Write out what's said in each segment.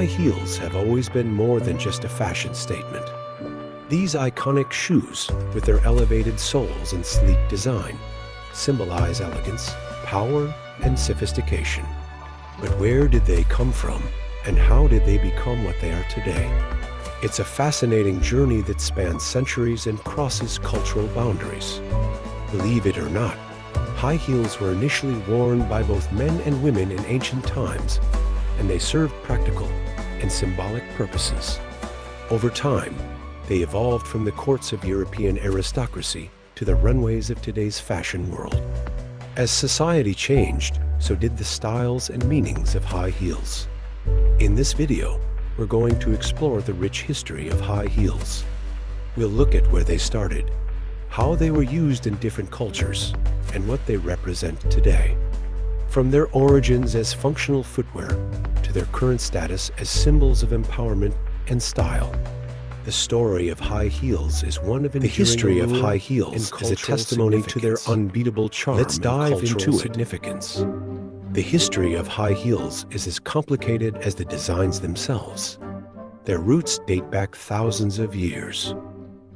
high heels have always been more than just a fashion statement. These iconic shoes, with their elevated soles and sleek design, symbolize elegance, power, and sophistication. But where did they come from, and how did they become what they are today? It's a fascinating journey that spans centuries and crosses cultural boundaries. Believe it or not, high heels were initially worn by both men and women in ancient times, and they served practical and symbolic purposes. Over time, they evolved from the courts of European aristocracy to the runways of today's fashion world. As society changed, so did the styles and meanings of high heels. In this video, we're going to explore the rich history of high heels. We'll look at where they started, how they were used in different cultures, and what they represent today. From their origins as functional footwear to their current status as symbols of empowerment and style. The story of high heels is one of enduring. The history of high heels is a testimony to their unbeatable charm. Let's dive into significance. The history of high heels is as complicated as the designs themselves. Their roots date back thousands of years.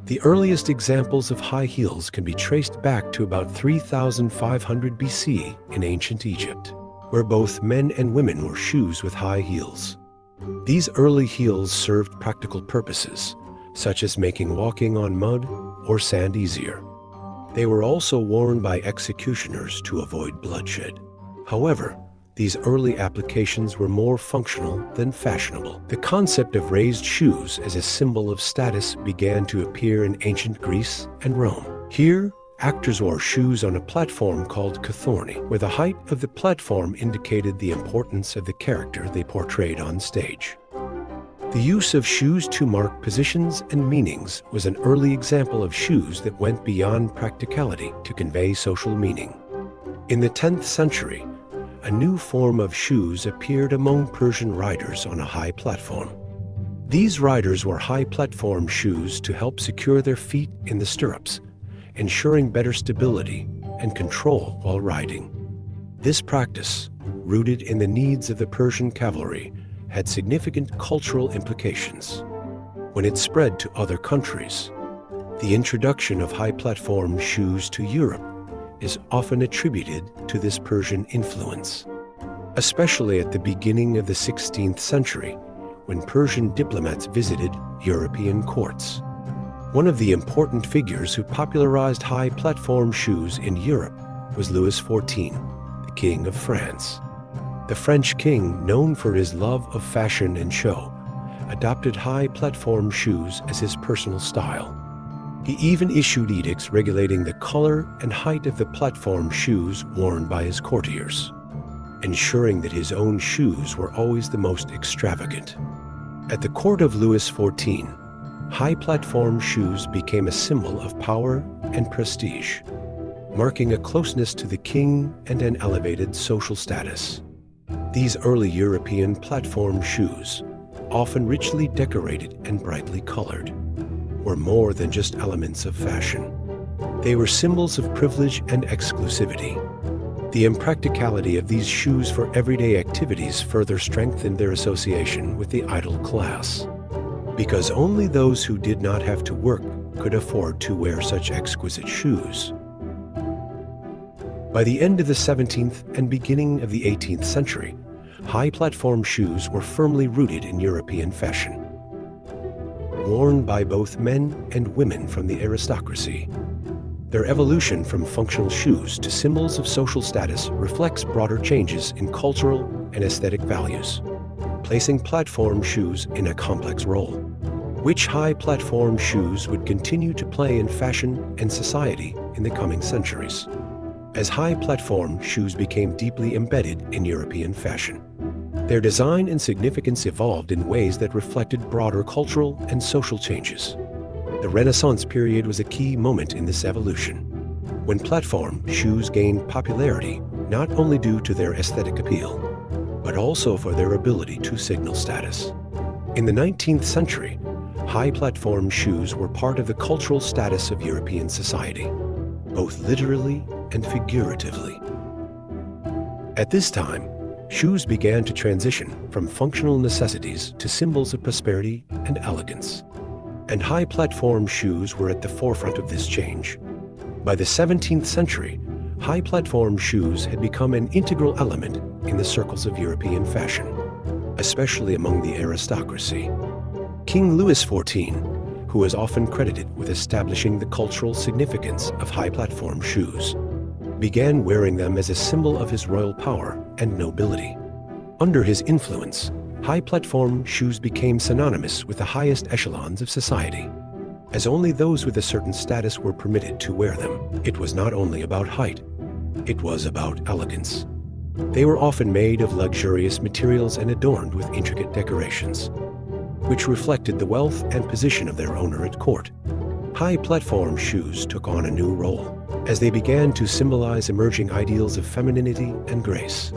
The earliest examples of high heels can be traced back to about 3,500 BC in ancient Egypt, where both men and women wore shoes with high heels. These early heels served practical purposes, such as making walking on mud or sand easier. They were also worn by executioners to avoid bloodshed. However, these early applications were more functional than fashionable. The concept of raised shoes as a symbol of status began to appear in ancient Greece and Rome. Here, actors wore shoes on a platform called chthorni, where the height of the platform indicated the importance of the character they portrayed on stage. The use of shoes to mark positions and meanings was an early example of shoes that went beyond practicality to convey social meaning. In the 10th century, a new form of shoes appeared among Persian riders on a high platform. These riders wore high platform shoes to help secure their feet in the stirrups, ensuring better stability and control while riding. This practice, rooted in the needs of the Persian cavalry, had significant cultural implications. When it spread to other countries, the introduction of high platform shoes to Europe is often attributed to this Persian influence, especially at the beginning of the 16th century, when Persian diplomats visited European courts. One of the important figures who popularized high platform shoes in Europe was Louis XIV, the King of France. The French king, known for his love of fashion and show, adopted high platform shoes as his personal style. He even issued edicts regulating the color and height of the platform shoes worn by his courtiers, ensuring that his own shoes were always the most extravagant. At the court of Louis XIV, high platform shoes became a symbol of power and prestige, marking a closeness to the king and an elevated social status. These early European platform shoes, often richly decorated and brightly colored, were more than just elements of fashion. They were symbols of privilege and exclusivity. The impracticality of these shoes for everyday activities further strengthened their association with the idle class, because only those who did not have to work could afford to wear such exquisite shoes. By the end of the 17th and beginning of the 18th century, high platform shoes were firmly rooted in European fashion, worn by both men and women from the aristocracy. Their evolution from functional shoes to symbols of social status reflects broader changes in cultural and aesthetic values, placing platform shoes in a complex role. Which high platform shoes would continue to play in fashion and society in the coming centuries? As high platform shoes became deeply embedded in European fashion, their design and significance evolved in ways that reflected broader cultural and social changes. The Renaissance period was a key moment in this evolution, when platform shoes gained popularity not only due to their aesthetic appeal, but also for their ability to signal status. In the 19th century, high platform shoes were part of the cultural status of European society, both literally and figuratively. At this time, shoes began to transition from functional necessities to symbols of prosperity and elegance. And high-platform shoes were at the forefront of this change. By the 17th century, high-platform shoes had become an integral element in the circles of European fashion, especially among the aristocracy. King Louis XIV, who is often credited with establishing the cultural significance of high-platform shoes, began wearing them as a symbol of his royal power and nobility. Under his influence, high-platform shoes became synonymous with the highest echelons of society. As only those with a certain status were permitted to wear them, it was not only about height, it was about elegance. They were often made of luxurious materials and adorned with intricate decorations, which reflected the wealth and position of their owner at court. High-platform shoes took on a new role, as they began to symbolize emerging ideals of femininity and grace.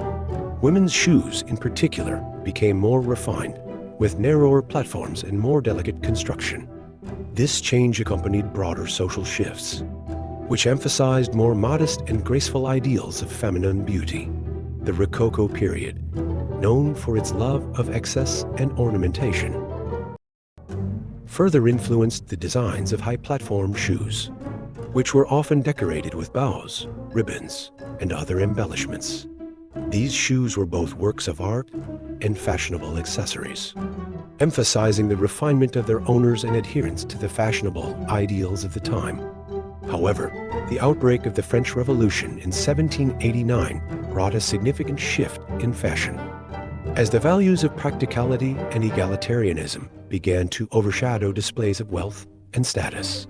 Women's shoes, in particular, became more refined, with narrower platforms and more delicate construction. This change accompanied broader social shifts, which emphasized more modest and graceful ideals of feminine beauty. The Rococo period, known for its love of excess and ornamentation, further influenced the designs of high-platform shoes, which were often decorated with bows, ribbons, and other embellishments. These shoes were both works of art and fashionable accessories, emphasizing the refinement of their owners and adherence to the fashionable ideals of the time. However, the outbreak of the French Revolution in 1789 brought a significant shift in fashion, as the values of practicality and egalitarianism began to overshadow displays of wealth and status.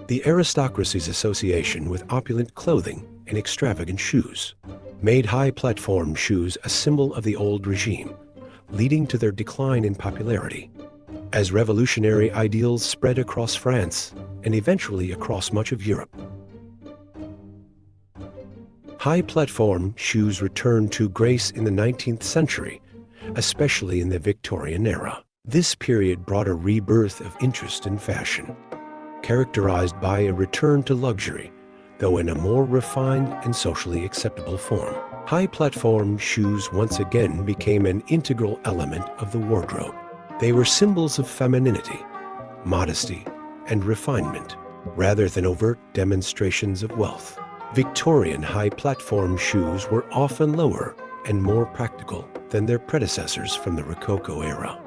The aristocracy's association with opulent clothing and extravagant shoes made high-platform shoes a symbol of the old regime, leading to their decline in popularity. As revolutionary ideals spread across France and eventually across much of Europe, high-platform shoes returned to grace in the 19th century, especially in the Victorian era. This period brought a rebirth of interest in fashion, characterized by a return to luxury, though in a more refined and socially acceptable form. High-platform shoes once again became an integral element of the wardrobe. They were symbols of femininity, modesty, and refinement, rather than overt demonstrations of wealth. Victorian high-platform shoes were often lower and more practical than their predecessors from the Rococo era,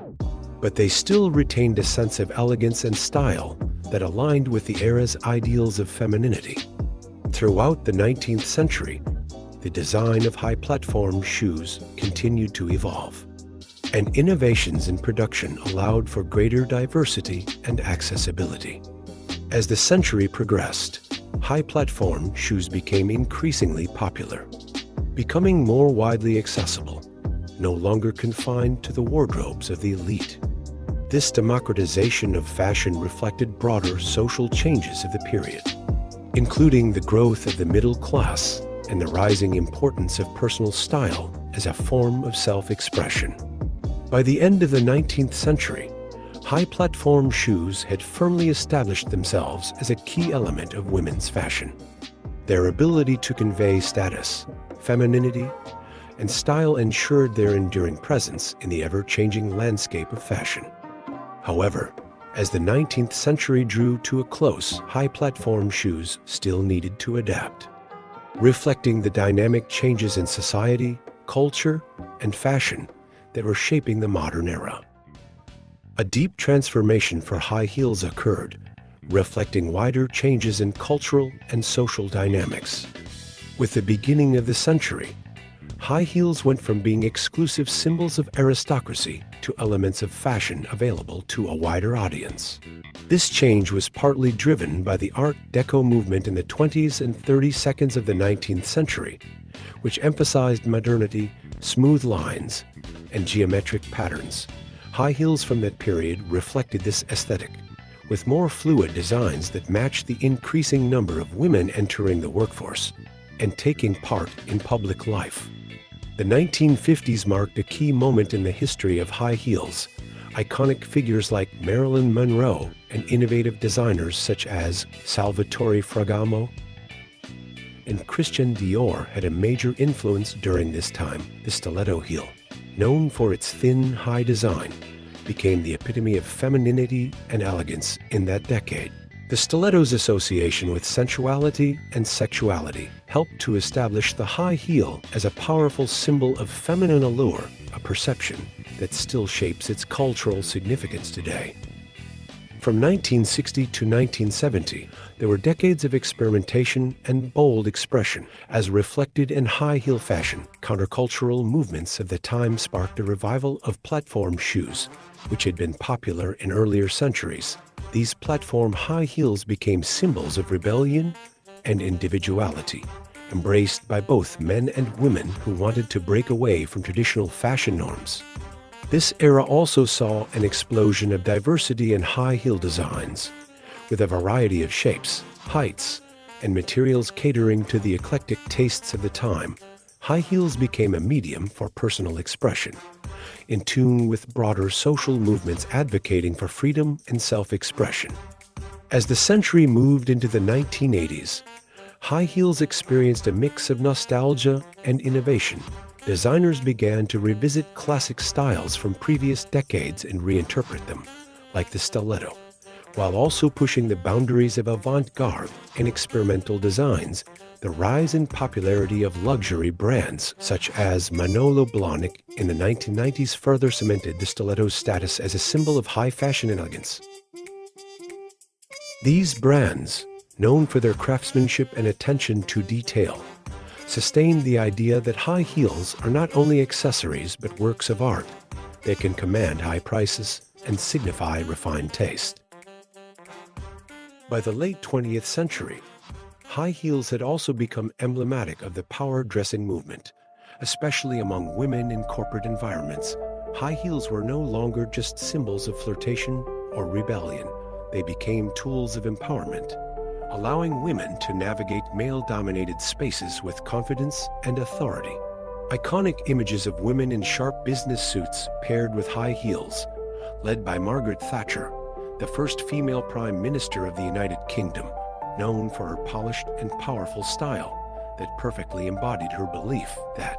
but they still retained a sense of elegance and style that aligned with the era's ideals of femininity. Throughout the 19th century, the design of high-platform shoes continued to evolve, and innovations in production allowed for greater diversity and accessibility. As the century progressed, high-platform shoes became increasingly popular, becoming more widely accessible, no longer confined to the wardrobes of the elite. This democratization of fashion reflected broader social changes of the period, including the growth of the middle class and the rising importance of personal style as a form of self-expression. By the end of the 19th century, high-platform shoes had firmly established themselves as a key element of women's fashion. Their ability to convey status, femininity, and style ensured their enduring presence in the ever-changing landscape of fashion. However, as the 19th century drew to a close, high-platform shoes still needed to adapt, reflecting the dynamic changes in society, culture, and fashion that were shaping the modern era. A deep transformation for high heels occurred, reflecting wider changes in cultural and social dynamics. With the beginning of the century, high heels went from being exclusive symbols of aristocracy to elements of fashion available to a wider audience. This change was partly driven by the Art Deco movement in the 20s and 30s of the 19th century, which emphasized modernity, smooth lines, and geometric patterns. High heels from that period reflected this aesthetic, with more fluid designs that matched the increasing number of women entering the workforce and taking part in public life. The 1950s marked a key moment in the history of high heels. Iconic figures like Marilyn Monroe and innovative designers such as Salvatore Ferragamo and Christian Dior had a major influence during this time. The stiletto heel, known for its thin, high design, became the epitome of femininity and elegance in that decade. The stiletto's association with sensuality and sexuality helped to establish the high heel as a powerful symbol of feminine allure, a perception that still shapes its cultural significance today. From 1960 to 1970, there were decades of experimentation and bold expression, as reflected in high heel fashion. Countercultural movements of the time sparked a revival of platform shoes, which had been popular in earlier centuries. These platform high heels became symbols of rebellion and individuality, embraced by both men and women who wanted to break away from traditional fashion norms. This era also saw an explosion of diversity in high heel designs, with a variety of shapes, heights, and materials catering to the eclectic tastes of the time. High heels became a medium for personal expression, in tune with broader social movements advocating for freedom and self-expression. As the century moved into the 1980s, high heels experienced a mix of nostalgia and innovation. Designers began to revisit classic styles from previous decades and reinterpret them, like the stiletto, while also pushing the boundaries of avant-garde and experimental designs. The rise in popularity of luxury brands such as Manolo Blahnik in the 1990s further cemented the stiletto's status as a symbol of high fashion and elegance. These brands, known for their craftsmanship and attention to detail, sustained the idea that high heels are not only accessories but works of art. They can command high prices and signify refined taste. By the late 20th century, high heels had also become emblematic of the power dressing movement, especially among women in corporate environments. High heels were no longer just symbols of flirtation or rebellion. They became tools of empowerment, allowing women to navigate male-dominated spaces with confidence and authority. Iconic images of women in sharp business suits paired with high heels, led by Margaret Thatcher, the first female Prime Minister of the United Kingdom, known for her polished and powerful style that perfectly embodied her belief that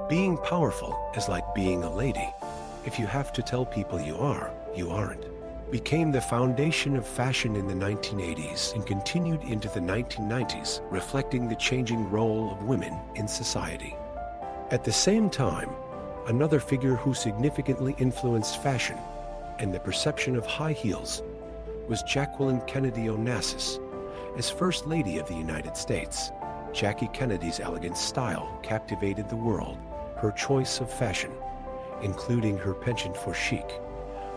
being powerful is like being a lady. If you have to tell people you are, you aren't. Became the foundation of fashion in the 1980s and continued into the 1990s, reflecting the changing role of women in society. At the same time, another figure who significantly influenced fashion and the perception of high heels was Jacqueline Kennedy Onassis. As First Lady of the United States, Jackie Kennedy's elegant style captivated the world. Her choice of fashion, including her penchant for chic,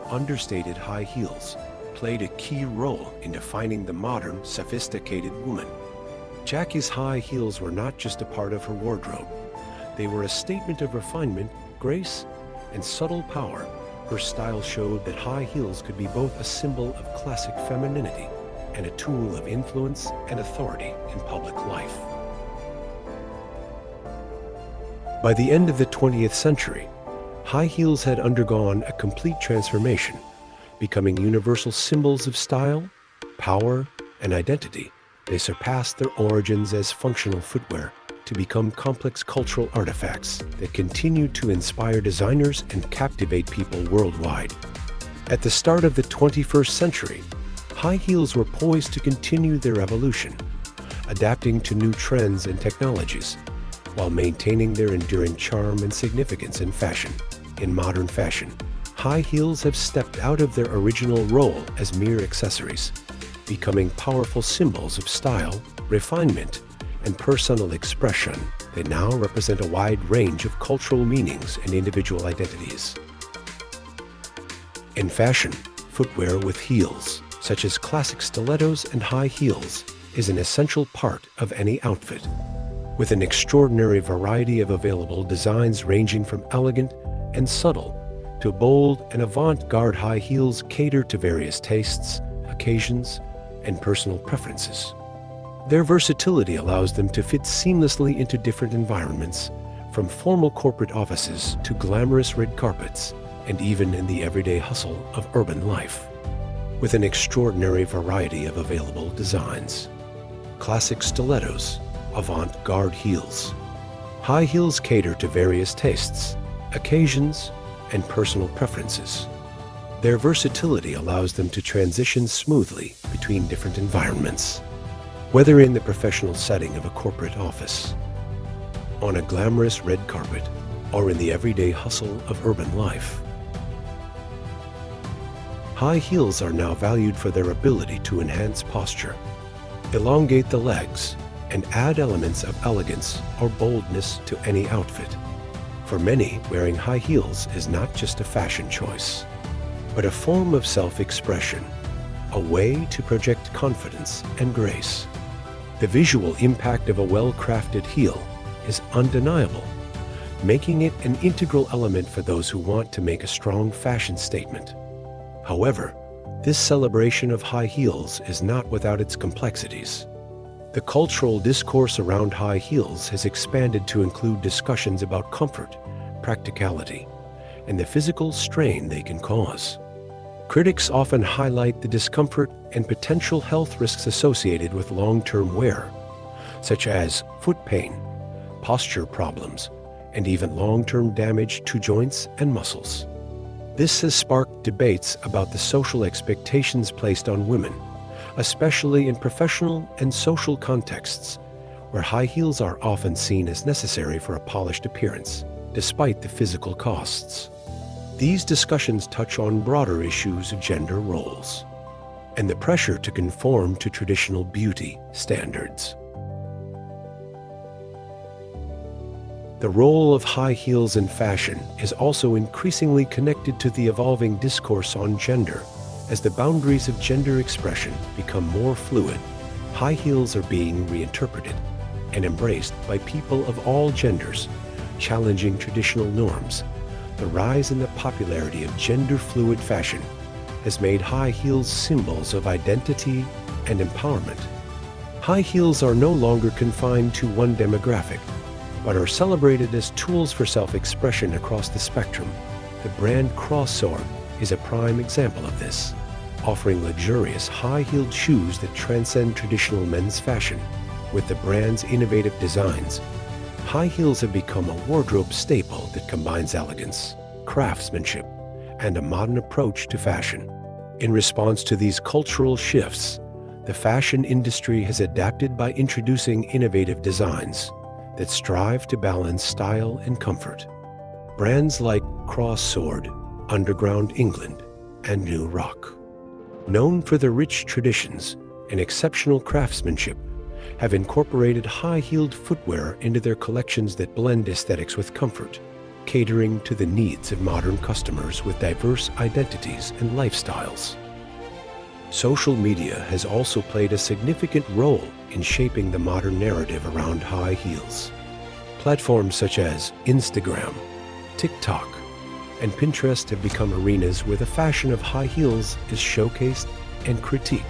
understated high heels, played a key role in defining the modern, sophisticated woman. Jackie's high heels were not just a part of her wardrobe. They were a statement of refinement, grace, and subtle power. Her style showed that high heels could be both a symbol of classic femininity and a tool of influence and authority in public life. By the end of the 20th century, high heels had undergone a complete transformation, becoming universal symbols of style, power, and identity. They surpassed their origins as functional footwear to become complex cultural artifacts that continue to inspire designers and captivate people worldwide. At the start of the 21st century, high heels were poised to continue their evolution, adapting to new trends and technologies, while maintaining their enduring charm and significance in fashion. In modern fashion, high heels have stepped out of their original role as mere accessories, becoming powerful symbols of style, refinement, and personal expression. They now represent a wide range of cultural meanings and individual identities. In fashion, footwear with heels, such as classic stilettos and high heels, is an essential part of any outfit. With an extraordinary variety of available designs ranging from elegant and subtle to bold and avant-garde, high heels cater to various tastes, occasions, and personal preferences. Their versatility allows them to fit seamlessly into different environments, from formal corporate offices to glamorous red carpets, and even in the everyday hustle of urban life. With an extraordinary variety of available designs, classic stilettos, avant-garde heels. High heels cater to various tastes, occasions, and personal preferences. Their versatility allows them to transition smoothly between different environments, whether in the professional setting of a corporate office, on a glamorous red carpet, or in the everyday hustle of urban life. High heels are now valued for their ability to enhance posture, elongate the legs, and add elements of elegance or boldness to any outfit. For many, wearing high heels is not just a fashion choice, but a form of self-expression, a way to project confidence and grace. The visual impact of a well-crafted heel is undeniable, making it an integral element for those who want to make a strong fashion statement. However, this celebration of high heels is not without its complexities. The cultural discourse around high heels has expanded to include discussions about comfort, practicality, and the physical strain they can cause. Critics often highlight the discomfort and potential health risks associated with long-term wear, such as foot pain, posture problems, and even long-term damage to joints and muscles. This has sparked debates about the social expectations placed on women, especially in professional and social contexts, where high heels are often seen as necessary for a polished appearance, despite the physical costs. These discussions touch on broader issues of gender roles and the pressure to conform to traditional beauty standards. The role of high heels in fashion is also increasingly connected to the evolving discourse on gender. As the boundaries of gender expression become more fluid, high heels are being reinterpreted and embraced by people of all genders, challenging traditional norms. The rise in the popularity of gender-fluid fashion has made high heels symbols of identity and empowerment. High heels are no longer confined to one demographic, but are celebrated as tools for self-expression across the spectrum. The brand Cross-Sword is a prime example of this, offering luxurious high-heeled shoes that transcend traditional men's fashion. With the brand's innovative designs, high heels have become a wardrobe staple that combines elegance, craftsmanship, and a modern approach to fashion. In response to these cultural shifts, the fashion industry has adapted by introducing innovative designs that strive to balance style and comfort. Brands like Cross-Sword, Underground England, and New Rock, known for their rich traditions and exceptional craftsmanship, have incorporated high-heeled footwear into their collections that blend aesthetics with comfort, catering to the needs of modern customers with diverse identities and lifestyles. Social media has also played a significant role in shaping the modern narrative around high heels. Platforms such as Instagram, TikTok, and Pinterest have become arenas where the fashion of high heels is showcased and critiqued.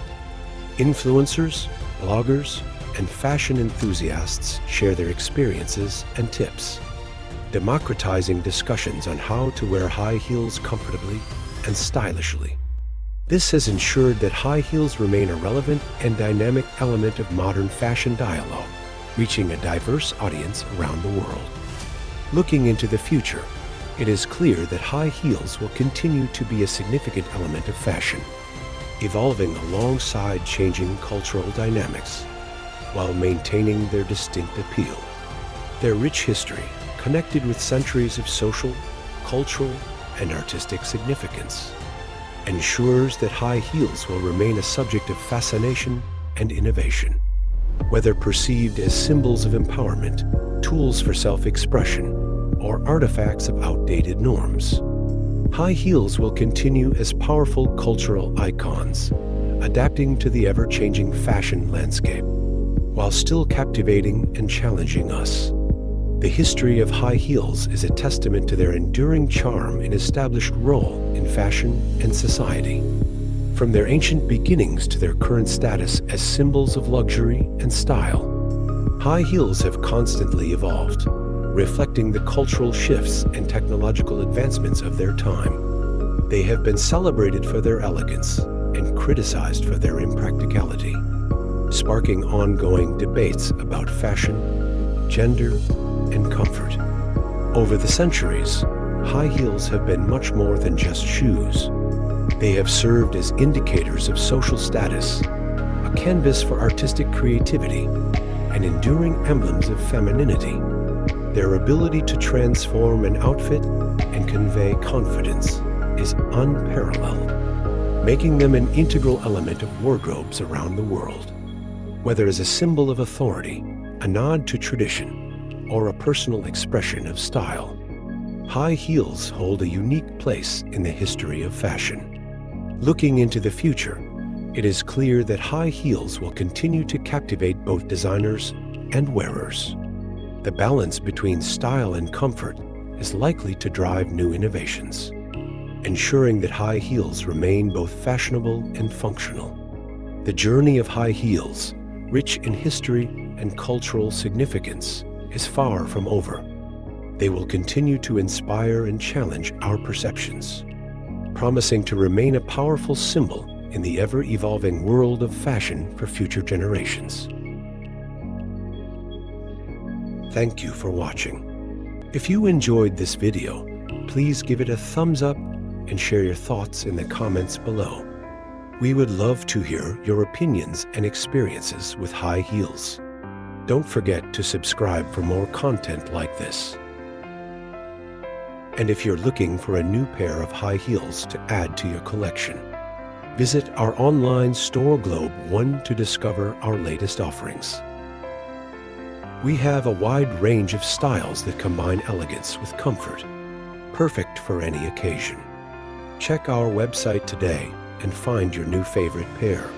Influencers, bloggers, and fashion enthusiasts share their experiences and tips, democratizing discussions on how to wear high heels comfortably and stylishly. This has ensured that high heels remain a relevant and dynamic element of modern fashion dialogue, reaching a diverse audience around the world. Looking into the future, it is clear that high heels will continue to be a significant element of fashion, evolving alongside changing cultural dynamics, while maintaining their distinct appeal. Their rich history, connected with centuries of social, cultural, and artistic significance, ensures that high heels will remain a subject of fascination and innovation. Whether perceived as symbols of empowerment, tools for self-expression, or artifacts of outdated norms, high heels will continue as powerful cultural icons, adapting to the ever-changing fashion landscape, while still captivating and challenging us. The history of high heels is a testament to their enduring charm and established role in fashion and society. From their ancient beginnings to their current status as symbols of luxury and style, high heels have constantly evolved, reflecting the cultural shifts and technological advancements of their time. They have been celebrated for their elegance and criticized for their impracticality, sparking ongoing debates about fashion, gender, and comfort. Over the centuries, high heels have been much more than just shoes. They have served as indicators of social status, a canvas for artistic creativity, and enduring emblems of femininity. Their ability to transform an outfit and convey confidence is unparalleled, making them an integral element of wardrobes around the world. Whether as a symbol of authority, a nod to tradition, or a personal expression of style, high heels hold a unique place in the history of fashion. Looking into the future, it is clear that high heels will continue to captivate both designers and wearers. The balance between style and comfort is likely to drive new innovations, ensuring that high heels remain both fashionable and functional. The journey of high heels, rich in history and cultural significance, is far from over. They will continue to inspire and challenge our perceptions, promising to remain a powerful symbol in the ever-evolving world of fashion for future generations. Thank you for watching. If you enjoyed this video, please give it a thumbs up and share your thoughts in the comments below. We would love to hear your opinions and experiences with high heels. Don't forget to subscribe for more content like this. And if you're looking for a new pair of high heels to add to your collection, visit our online store Globe One to discover our latest offerings. We have a wide range of styles that combine elegance with comfort, perfect for any occasion. Check our website today and find your new favorite pair.